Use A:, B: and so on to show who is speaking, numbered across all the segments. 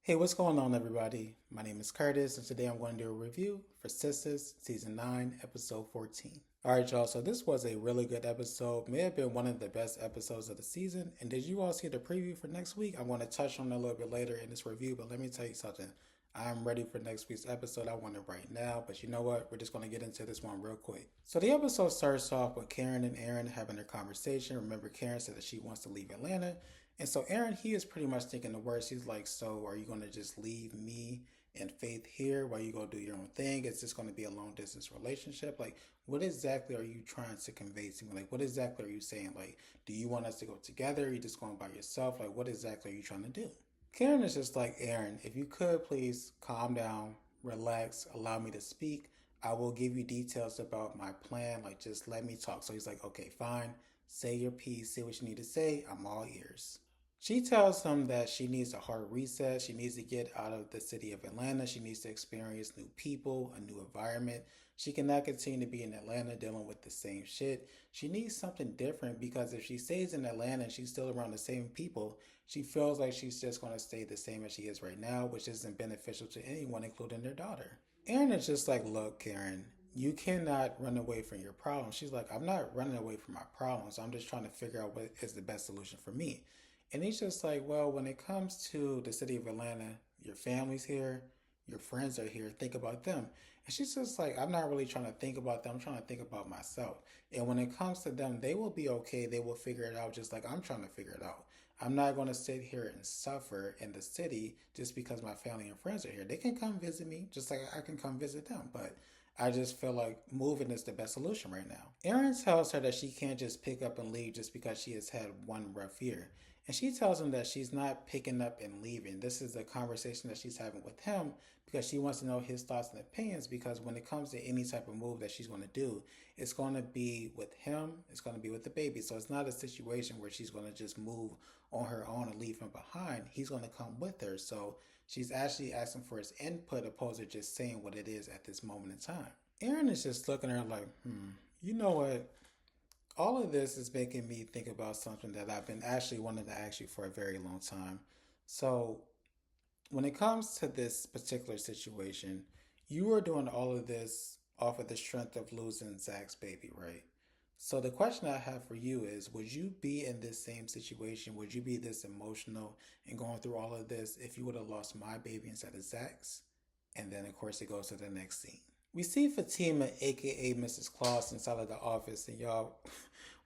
A: Hey, what's going on, everybody? My name is Curtis, and today I'm going to do a review for Sistas Season 9, Episode 14. Alright, y'all, so this was a really good episode. May have been one of the best episodes of the season. And did you all see the preview for next week? I'm going to touch on it a little bit later in this review, but let me tell you something. I'm ready for next week's episode. I want it right now, but you know what? We're just going to get into this one real quick. So the episode starts off with Karen and Aaron having their conversation. Remember, Karen said that she wants to leave Atlanta. And so Aaron, he is pretty much thinking the worst. He's like, so are you going to just leave me and Faith here while you go do your own thing? It's just going to be a long distance relationship. Like, what exactly are you trying to convey to me? Like, what exactly are you saying? Like, do you want us to go together? Are you just going by yourself? Like, what exactly are you trying to do? Karen is just like, Aaron, if you could please calm down, relax, allow me to speak. I will give you details about my plan. Like, just let me talk. So he's like, okay, fine. Say your piece, say what you need to say. I'm all ears. She tells him that she needs a hard reset. She needs to get out of the city of Atlanta. She needs to experience new people, a new environment. She cannot continue to be in Atlanta dealing with the same shit. She needs something different because if she stays in Atlanta and she's still around the same people, she feels like she's just going to stay the same as she is right now, which isn't beneficial to anyone, including their daughter. Aaron is just like, look, Karen, you cannot run away from your problems. She's like, I'm not running away from my problems. I'm just trying to figure out what is the best solution for me. And he's just like, well, when it comes to the city of Atlanta, your family's here, your friends are here, think about them. And she's just like, I'm not really trying to think about them, I'm trying to think about myself. And when it comes to them, they will be okay, they will figure it out just like I'm trying to figure it out. I'm not going to sit here and suffer in the city just because my family and friends are here. They can come visit me just like I can come visit them. But I just feel like moving is the best solution right now. Erin tells her that she can't just pick up and leave just because she has had one rough year. And she tells him that she's not picking up and leaving. This is a conversation that she's having with him because she wants to know his thoughts and opinions. Because when it comes to any type of move that she's going to do, it's going to be with him, it's going to be with the baby. So it's not a situation where she's going to just move on her own and leave him behind. He's going to come with her. So she's actually asking for his input opposed to just saying what it is at this moment in time. Aaron is just looking at her like, you know what? All of this is making me think about something that I've been actually wanting to ask you for a very long time. So, when it comes to this particular situation, you are doing all of this off of the strength of losing Zach's baby, right? So, the question I have for you is would you be in this same situation? Would you be this emotional and going through all of this if you would have lost my baby instead of Zach's? And then, of course, it goes to the next scene. We see Fatima, aka Mrs. Claus, inside of the office, and y'all,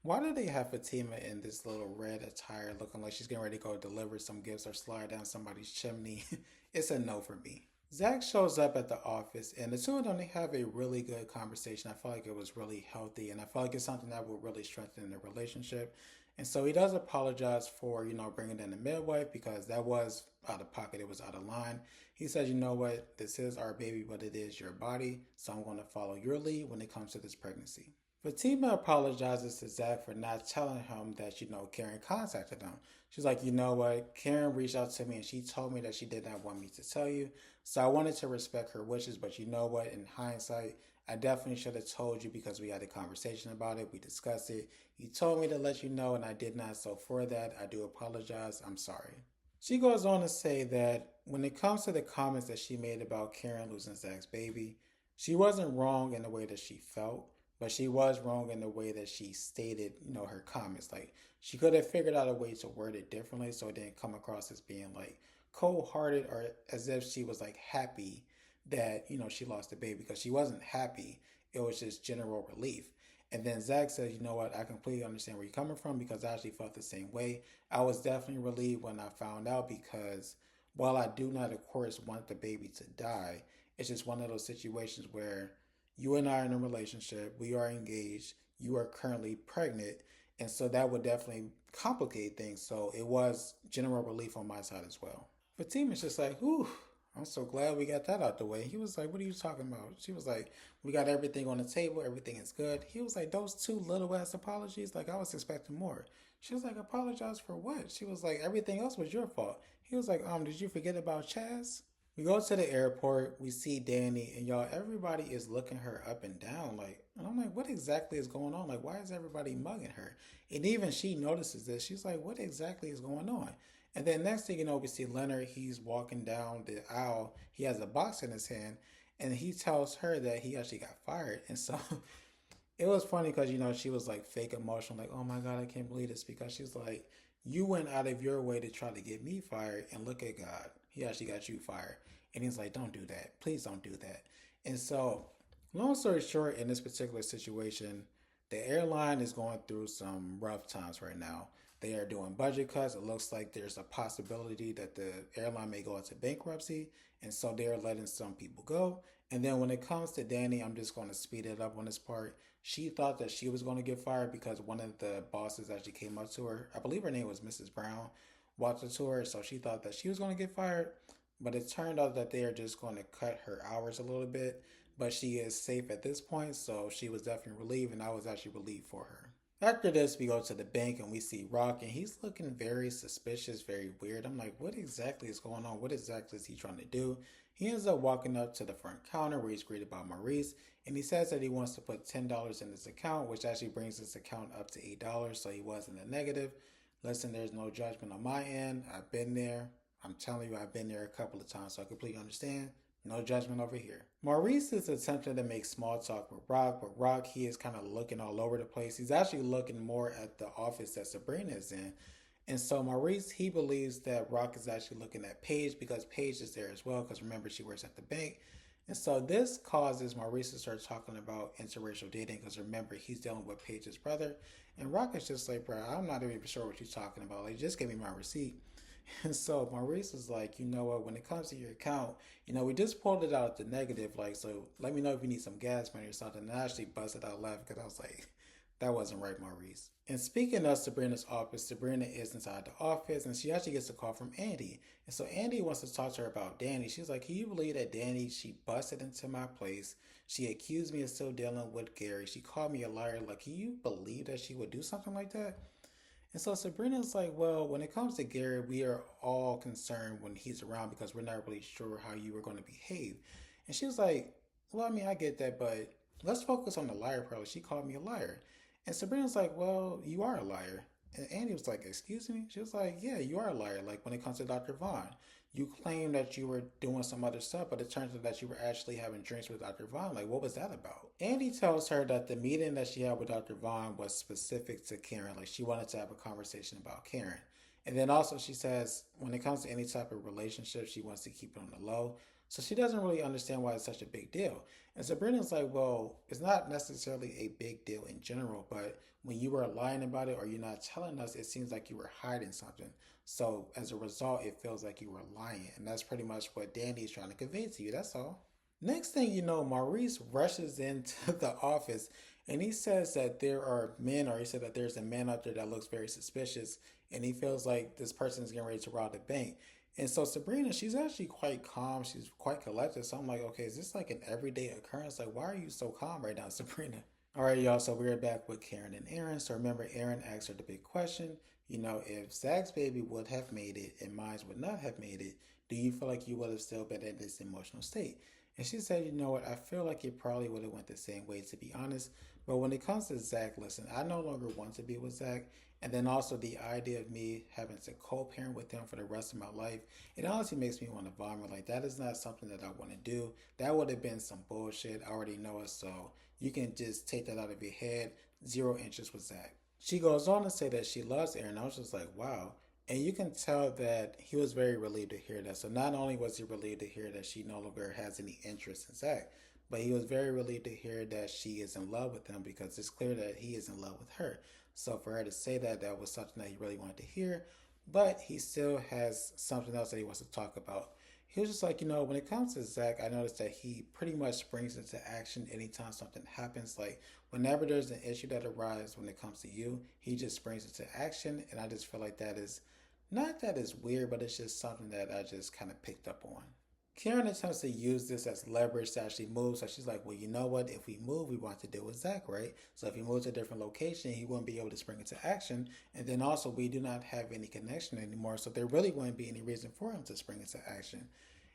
A: why do they have Fatima in this little red attire looking like she's getting ready to go deliver some gifts or slide down somebody's chimney? It's a no for me. Zach shows up at the office, and the two of them they have a really good conversation. I felt like it was really healthy, and I felt like it's something that will really strengthen their relationship. And so he does apologize for bringing in the midwife because that was out of pocket, it was out of line. He says, you know what, this is our baby, but it is your body, so I'm going to follow your lead when it comes to this pregnancy. Fatima apologizes to Zach for not telling him that, Karen contacted him. She's like, you know what? Karen reached out to me and she told me that she did not want me to tell you. So I wanted to respect her wishes, but you know what? In hindsight, I definitely should have told you because we had a conversation about it. We discussed it. You told me to let you know and I did not. So for that, I do apologize. I'm sorry. She goes on to say that when it comes to the comments that she made about Karen losing Zach's baby, she wasn't wrong in the way that she felt, but she was wrong in the way that she stated, her comments. Like she could have figured out a way to word it differently so it didn't come across as being like cold-hearted or as if she was like happy that, she lost the baby because she wasn't happy. It was just general relief. And then Zach says, you know what, I completely understand where you're coming from because I actually felt the same way. I was definitely relieved when I found out because while I do not, of course, want the baby to die, it's just one of those situations where you and I are in a relationship, we are engaged, you are currently pregnant, and so that would definitely complicate things. So it was general relief on my side as well. Fatima's just like, whew, I'm so glad we got that out the way. He was like, what are you talking about? She was like, we got everything on the table, everything is good. He was like, those two little ass apologies, like I was expecting more. She was like, apologize for what? She was like, everything else was your fault. He was like, did you forget about Chaz? We go to the airport, we see Danny, and y'all, everybody is looking her up and down. Like, and I'm like, what exactly is going on? Like, why is everybody mugging her? And even she notices this. She's like, what exactly is going on? And then next thing you know, we see Leonard. He's walking down the aisle. He has a box in his hand, and he tells her that he actually got fired. And so it was funny because she was like fake emotional, like, "Oh my god, I can't believe this," because she's like, "You went out of your way to try to get me fired, and look at God, He actually got you fired." And he's like, "Don't do that, please don't do that." And so, long story short, in this particular situation, the airline is going through some rough times right now. They are doing budget cuts. It looks like there's a possibility that the airline may go into bankruptcy, and so they're letting some people go. And then when it comes to Danny, I'm just going to speed it up on this part. She thought that she was going to get fired because one of the bosses actually came up to her. I believe her name was Mrs. Brown. Walked up to her, so she thought that she was going to get fired. But it turned out that they are just going to cut her hours a little bit. But she is safe at this point, so she was definitely relieved, and I was actually relieved for her. After this, we go to the bank and we see Rock, and he's looking very suspicious, very weird. I'm like, what exactly is going on? What exactly is he trying to do? He ends up walking up to the front counter where he's greeted by Maurice, and he says that he wants to put $10 in his account, which actually brings his account up to $8, so he was in the negative. Listen, there's no judgment on my end. I've been there. I'm telling you, I've been there a couple of times, so I completely understand. No judgment over here. Maurice is attempting to make small talk with Rock, but Rock, he is kind of looking all over the place. He's actually looking more at the office that Sabrina is in. And so Maurice, he believes that Rock is actually looking at Paige because Paige is there as well, because remember, she works at the bank. And so this causes Maurice to start talking about interracial dating because remember, he's dealing with Paige's brother. And Rock is just like, bro, I'm not even sure what you're talking about. Like, just give me my receipt. And so Maurice was like, you know what, when it comes to your account, we just pulled it out at the negative, like, so let me know if you need some gas money or something. And I actually busted out laughing because I was like, that wasn't right, Maurice. And speaking of Sabrina's office, Sabrina is inside the office and she actually gets a call from Andy. And so Andy wants to talk to her about Danny. She's like, can you believe that Danny, she busted into my place. She accused me of still dealing with Gary. She called me a liar. Like, can you believe that she would do something like that? And so Sabrina's like, well, when it comes to Gary, we are all concerned when he's around because we're not really sure how you were going to behave. And she was like, well, I mean, I get that, but let's focus on the liar part. She called me a liar. And Sabrina's like, well, you are a liar. And Andy was like, excuse me? She was like, yeah, you are a liar. Like when it comes to Dr. Vaughn, you claim that you were doing some other stuff, but it turns out that you were actually having drinks with Dr. Vaughn. Like, what was that about? Andy tells her that the meeting that she had with Dr. Vaughn was specific to Karen. Like, she wanted to have a conversation about Karen. And then also, she says when it comes to any type of relationship, she wants to keep it on the low. So she doesn't really understand why it's such a big deal. And Sabrina's like, well, it's not necessarily a big deal in general, but when you were lying about it or you're not telling us, it seems like you were hiding something. So as a result, it feels like you were lying. And that's pretty much what Danny's trying to convey to you. That's all. Next thing you know, Maurice rushes into the office and he says that there are men, or he said that there's a man out there that looks very suspicious and he feels like this person is getting ready to rob the bank. And so Sabrina, she's actually quite calm. She's quite collected. So I'm like, okay, is this like an everyday occurrence? Like, why are you so calm right now, Sabrina? All right, y'all. So we're back with Karen and Aaron. So remember, Aaron asked her the big question. If Zach's baby would have made it and mine would not have made it, do you feel like you would have still been in this emotional state? And she said, you know what, I feel like it probably would have went the same way, to be honest. But when it comes to Zach, listen, I no longer want to be with Zach. And then also the idea of me having to co-parent with him for the rest of my life, it honestly makes me want to vomit. Like, that is not something that I want to do. That would have been some bullshit. I already know it. So you can just take that out of your head. Zero interest with Zach. She goes on to say that she loves Aaron. I was just like, wow. And you can tell that he was very relieved to hear that. So not only was he relieved to hear that she no longer has any interest in Zach, but he was very relieved to hear that she is in love with him because it's clear that he is in love with her. So for her to say that, that was something that he really wanted to hear. But he still has something else that he wants to talk about. He was just like, when it comes to Zach, I noticed that he pretty much springs into action anytime something happens. Like, whenever there's an issue that arises when it comes to you, he just springs into action. And I just feel like that is not that it's weird, but it's just something that I just kind of picked up on. Karen attempts to use this as leverage to actually move. So she's like, well, you know what? If we move, we want to deal with Zach, right? So if he moves to a different location, he wouldn't be able to spring into action. And then also, we do not have any connection anymore. So there really wouldn't be any reason for him to spring into action.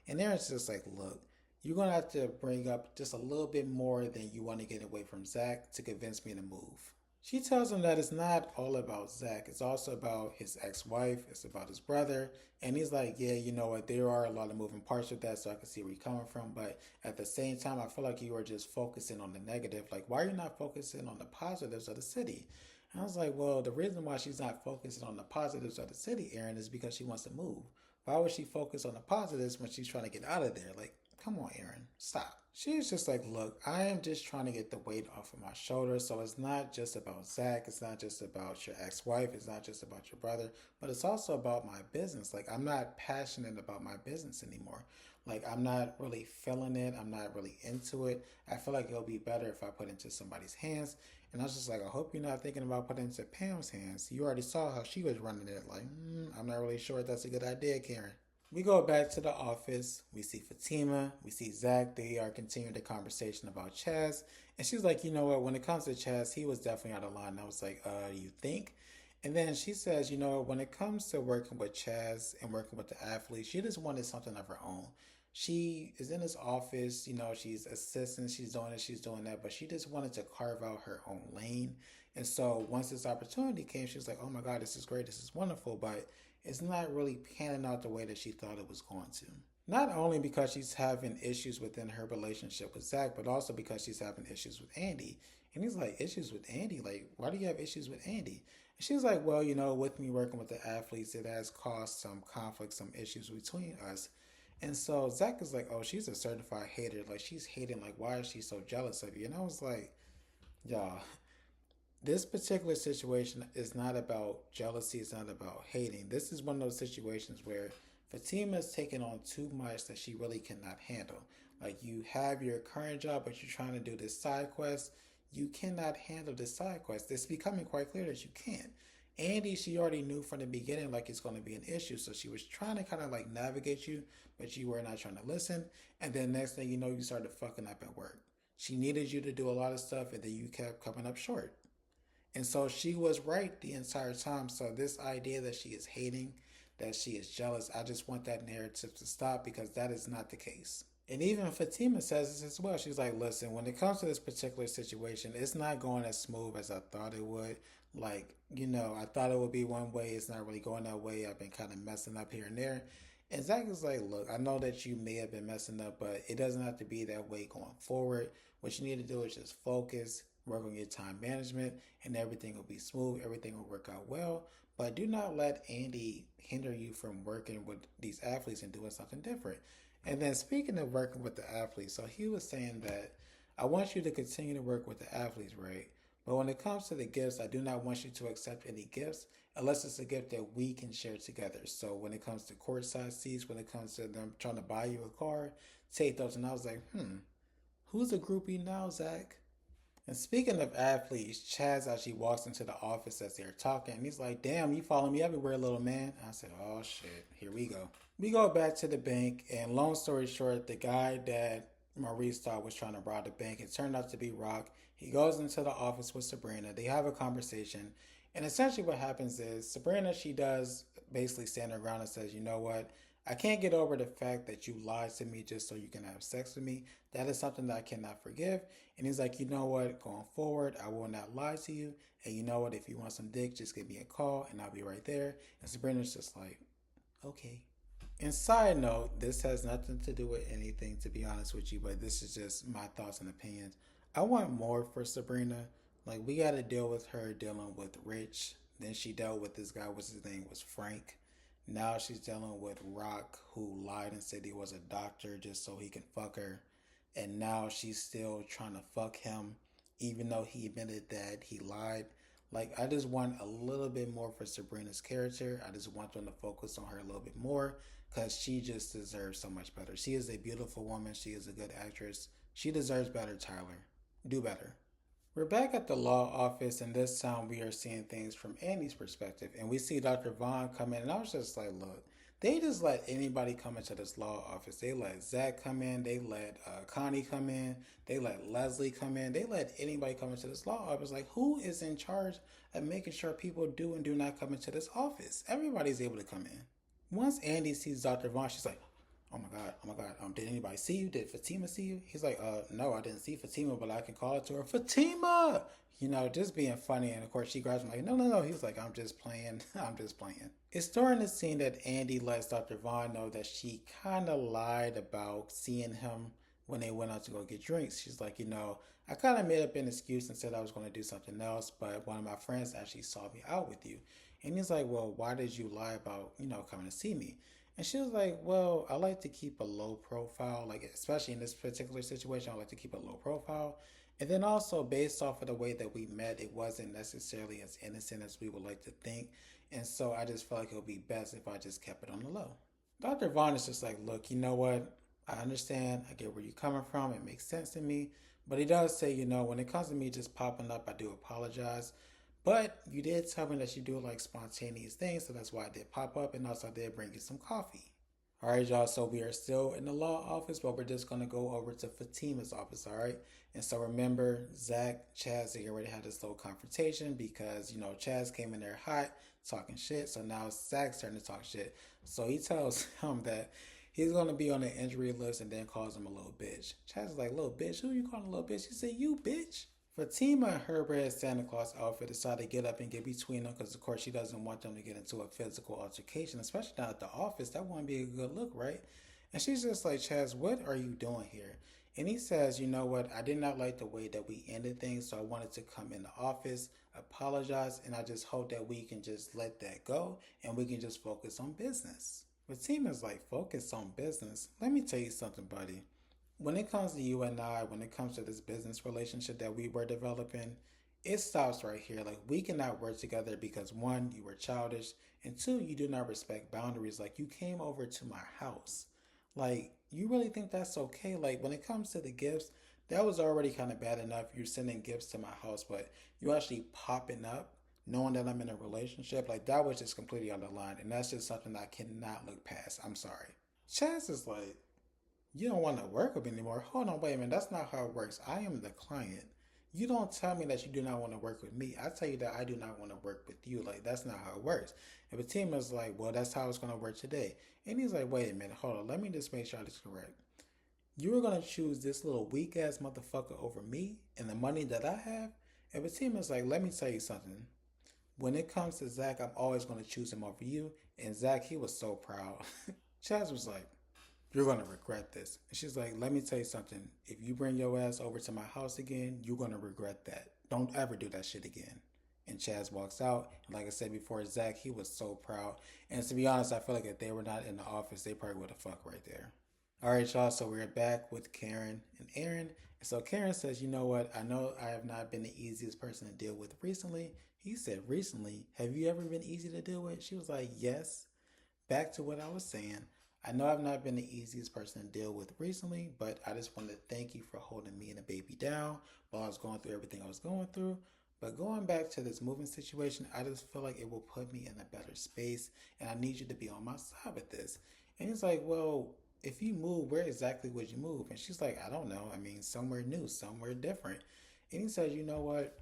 A: And Aaron's just like, look, you're going to have to bring up just a little bit more than you want to get away from Zach to convince me to move. She tells him that it's not all about Zach. It's also about his ex-wife. It's about his brother. And he's like, yeah, you know what? There are a lot of moving parts with that, so I can see where you're coming from. But at the same time, I feel like you are just focusing on the negative. Like, why are you not focusing on the positives of the city? And I was like, well, the reason why she's not focusing on the positives of the city, Aaron, is because she wants to move. Why would she focus on the positives when she's trying to get out of there? Like, come on, Aaron, stop. She's just like, look, I am just trying to get the weight off of my shoulders. So it's not just about Zach. It's not just about your ex wife. It's not just about your brother, but it's also about my business. Like, I'm not passionate about my business anymore. Like, I'm not really feeling it. I'm not really into it. I feel like it'll be better if I put it into somebody's hands. And I was just like, I hope you're not thinking about putting it into Pam's hands. You already saw how she was running it. Like, I'm not really sure if that's a good idea, Karen. We go back to the office. We see Fatima. We see Zach. They are continuing the conversation about Chaz. And she's like, you know what? When it comes to Chaz, he was definitely out of line. And I was like, you think? And then she says, you know, when it comes to working with Chaz and working with the athletes, she just wanted something of her own. She is in his office, you know, she's assisting, she's doing this, she's doing that, but she just wanted to carve out her own lane. And so once this opportunity came, she was like, oh my God, this is great, this is wonderful, but it's not really panning out the way that she thought it was going to. Not only because she's having issues within her relationship with Zach, but also because she's having issues with Andy. And he's like, issues with Andy? Like, why do you have issues with Andy? And she's like, well, you know, with me working with the athletes, it has caused some conflict, some issues between us. And so Zach is like, oh, she's a certified hater. Like, she's hating. Like, why is she so jealous of you? And I was like, y'all, this particular situation is not about jealousy. It's not about hating. This is one of those situations where Fatima is taking on too much that she really cannot handle. Like, you have your current job, but you're trying to do this side quest. You cannot handle this side quest. It's becoming quite clear that you can't. Andy, she already knew from the beginning like it's going to be an issue, so she was trying to kind of like navigate you, but you were not trying to listen. And then next thing you know, you started fucking up at work. She needed you to do a lot of stuff, and then you kept coming up short. And so she was right the entire time. So this idea that she is hating, that she is jealous, I just want that narrative to stop because that is not the case. And even Fatima says this as well. She's like, listen, when it comes to this particular situation, it's not going as smooth as I thought it would. Like, you know, I thought it would be one way. It's not really going that way. I've been kind of messing up here and there. And Zach is like, look, I know that you may have been messing up, but it doesn't have to be that way going forward. What you need to do is just focus, work on your time management, and everything will be smooth. Everything will work out well. But do not let Andy hinder you from working with these athletes and doing something different. And then speaking of working with the athletes, so he was saying that I want you to continue to work with the athletes, right? But when it comes to the gifts, I do not want you to accept any gifts unless it's a gift that we can share together. So when it comes to courtside seats, when it comes to them trying to buy you a car, take those. And I was like, who's a groupie now, Zach? And speaking of athletes, Chaz actually walks into the office as they're talking. And he's like, damn, you follow me everywhere, little man. And I said, oh, shit, here we go. We go back to the bank. And long story short, the guy that Maurice thought was trying to rob the bank, it turned out to be Rock. He goes into the office with Sabrina. They have a conversation. And essentially what happens is Sabrina, she does basically stand her ground and says, you know what? I can't get over the fact that you lied to me just so you can have sex with me. That is something that I cannot forgive. And he's like, you know what? Going forward, I will not lie to you. And you know what? If you want some dick, just give me a call and I'll be right there. And Sabrina's just like, okay. And side note, this has nothing to do with anything, to be honest with you, but this is just my thoughts and opinions. I want more for Sabrina. Like, we got to deal with her dealing with Rich. Then she dealt with this guy, what's his name, was Frank. Now she's dealing with Rock, who lied and said he was a doctor just so he can fuck her. And now she's still trying to fuck him, even though he admitted that he lied. Like, I just want a little bit more for Sabrina's character. I just want them to focus on her a little bit more because she just deserves so much better. She is a beautiful woman. She is a good actress. She deserves better, Tyler. Do better. We're back at the law office, and this time we are seeing things from Andy's perspective. And we see Dr. Vaughn come in, and I was just like, look, they just let anybody come into this law office. They let Zach come in, they let Connie come in, they let Leslie come in, they let anybody come into this law office. Like, who is in charge of making sure people do and do not come into this office? Everybody's able to come in. Once Andy sees Dr. Vaughn, she's like, oh my God, did anybody see you? Did Fatima see you? He's like, no, I didn't see Fatima, but I can call it to her. Fatima! You know, just being funny. And of course, she grabs him like, no, no, no. He's like, I'm just playing. I'm just playing. It's during the scene that Andy lets Dr. Vaughn know that she kind of lied about seeing him when they went out to go get drinks. She's like, you know, I kind of made up an excuse and said I was going to do something else, but one of my friends actually saw me out with you. And he's like, well, why did you lie about, you know, coming to see me? And she was like, well, I like to keep a low profile, like, especially in this particular situation, I like to keep a low profile. And then also, based off of the way that we met, it wasn't necessarily as innocent as we would like to think. And so I just felt like it would be best if I just kept it on the low. Dr. Vaughn is just like, look, you know what? I understand. I get where you're coming from. It makes sense to me. But he does say, you know, when it comes to me just popping up, I do apologize. But you did tell me that you do like spontaneous things, so that's why I did pop up, and also I did bring you some coffee. All right, y'all. So we are still in the law office, but we're just gonna go over to Fatima's office. All right. And so remember, Zach, Chaz, they already had this little confrontation because you know Chaz came in there hot, talking shit. So now Zach's starting to talk shit. So he tells him that he's gonna be on the injury list, and then calls him a little bitch. Chaz is like, little bitch, who you calling a little bitch? He said, you bitch. Fatima and her red Santa Claus outfit decide to get up and get between them because, of course, she doesn't want them to get into a physical altercation, especially not at the office. That wouldn't be a good look, right? And she's just like, Chaz, what are you doing here? And he says, you know what? I did not like the way that we ended things, so I wanted to come in the office, apologize, and I just hope that we can just let that go and we can just focus on business. Fatima's like, focus on business? Let me tell you something, buddy. When it comes to you and I, when it comes to this business relationship that we were developing, it stops right here. Like, we cannot work together because one, you were childish, and two, you do not respect boundaries. Like, you came over to my house. Like, you really think that's okay? Like, when it comes to the gifts, that was already kind of bad enough. You're sending gifts to my house, but you actually popping up, knowing that I'm in a relationship, like, that was just completely on the line, and that's just something I cannot look past. I'm sorry. Chaz is like, you don't want to work with me anymore. Hold on, wait a minute. That's not how it works. I am the client. You don't tell me that you do not want to work with me. I tell you that I do not want to work with you. Like, that's not how it works. And the team is like, well, that's how it's going to work today. And he's like, wait a minute. Hold on. Let me just make sure this is correct. You were going to choose this little weak ass motherfucker over me and the money that I have? And the team is like, let me tell you something. When it comes to Zach, I'm always going to choose him over you. And Zach, he was so proud. Chaz was like, you're going to regret this. And she's like, let me tell you something. If you bring your ass over to my house again, you're going to regret that. Don't ever do that shit again. And Chaz walks out. And like I said before, Zach, he was so proud. And to be honest, I feel like if they were not in the office, they probably would have fucked right there. All right, y'all. So we're back with Karen and Aaron. And so Karen says, you know what? I know I have not been the easiest person to deal with recently. He said, recently? Have you ever been easy to deal with? She was like, yes. Back to what I was saying. I know I've not been the easiest person to deal with recently, but I just wanted to thank you for holding me and the baby down while I was going through everything I was going through. But going back to this moving situation, I just feel like it will put me in a better space, and I need you to be on my side with this. And he's like, well, if you move, where exactly would you move? And she's like, I don't know. I mean, somewhere new, somewhere different. And he says, you know what?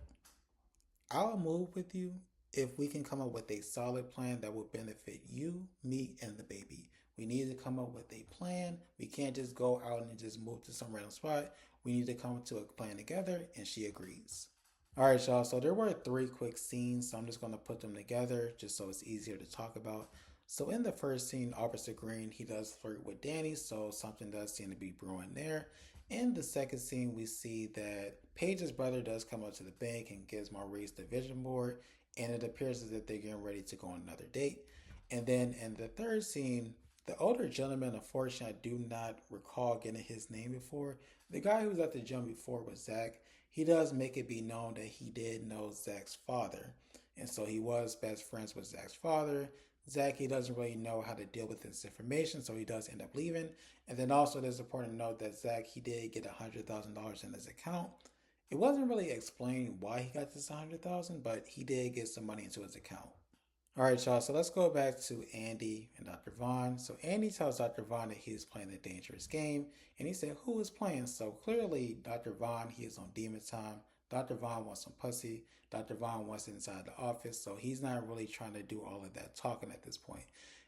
A: I'll move with you if we can come up with a solid plan that will benefit you, me, and the baby. We need to come up with a plan. We can't just go out and just move to some random spot. We need to come to a plan together, and she agrees. All right, y'all. So there were three quick scenes, so I'm just going to put them together just so it's easier to talk about. So in the first scene, Officer Green, he does flirt with Danny, so something does seem to be brewing there. In the second scene, we see that Paige's brother does come up to the bank and gives Maurice the vision board, and it appears as if they're getting ready to go on another date. And then in the third scene, the older gentleman, unfortunately, I do not recall getting his name before. The guy who was at the gym before was Zach. He does make it be known that he did know Zach's father. And so he was best friends with Zach's father. Zach, he doesn't really know how to deal with this information, so he does end up leaving. And then also there's important to note that Zach, he did get $100,000 in his account. It wasn't really explained why he got this $100,000, but he did get some money into his account. All right, y'all. So let's go back to Andy and Dr. Vaughn. So Andy tells Dr. Vaughn that he's playing a dangerous game, and he said, "Who is playing?" So clearly, Dr. Vaughn, he is on demon time. Dr. Vaughn wants some pussy. Dr. Vaughn wants it inside the office, so he's not really trying to do all of that talking at this point.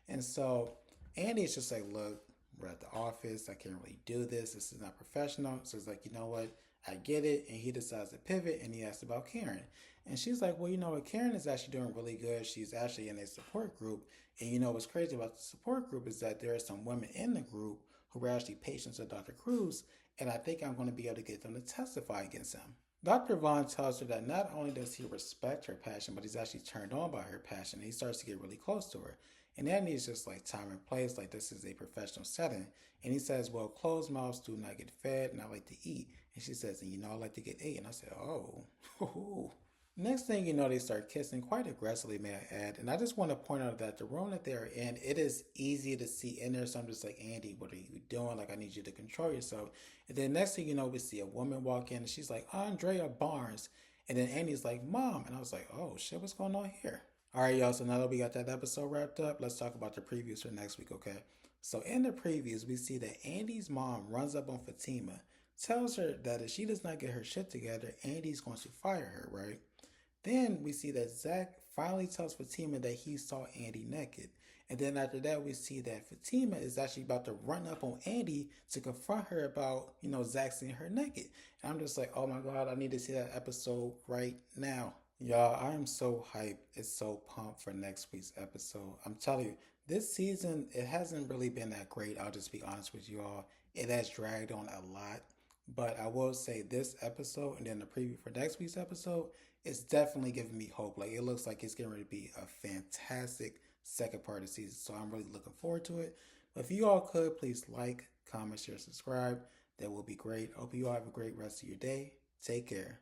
A: And so Andy's just like, "Look, we're at the office. I can't really do this. This is not professional. So it's like, you know what? I get it. And he decides to pivot and he asks about Karen. And she's like, well, you know what? Karen is actually doing really good. She's actually in a support group. And you know what's crazy about the support group is that there are some women in the group who were actually patients of Dr. Cruz. And I think I'm going to be able to get them to testify against him. Dr. Vaughn tells her that not only does he respect her passion, but he's actually turned on by her passion. And he starts to get really close to her. And that needs just like time and place, like this is a professional setting. And he says, well, closed mouths do not get fed, and I like to eat. And she says, and you know, I like to get ate. And I said, oh. Next thing you know, they start kissing quite aggressively, may I add. And I just want to point out that the room that they're in, it is easy to see in there. So I'm just like, Andy, what are you doing? Like, I need you to control yourself. And then next thing you know, we see a woman walk in and she's like, Andrea Barnes. And then Andy's like, Mom. And I was like, oh shit, what's going on here? All right, y'all. So now that we got that episode wrapped up, let's talk about the previews for next week, okay? So in the previews, we see that Andy's mom runs up on Fatima, tells her that if she does not get her shit together, Andy's going to fire her, right? Then we see that Zach finally tells Fatima that he saw Andy naked. And then after that, we see that Fatima is actually about to run up on Andy to confront her about, you know, Zach seeing her naked. And I'm just like, oh my God, I need to see that episode right now. Y'all, I am so hyped. It's so pumped for next week's episode. I'm telling you, this season, it hasn't really been that great. I'll just be honest with you all. It has dragged on a lot. But I will say this episode and then the preview for next week's episode, it's definitely giving me hope. Like, it looks like it's getting ready to be a fantastic second part of the season. So I'm really looking forward to it. But if you all could, please like, comment, share, subscribe. That will be great. Hope you all have a great rest of your day. Take care.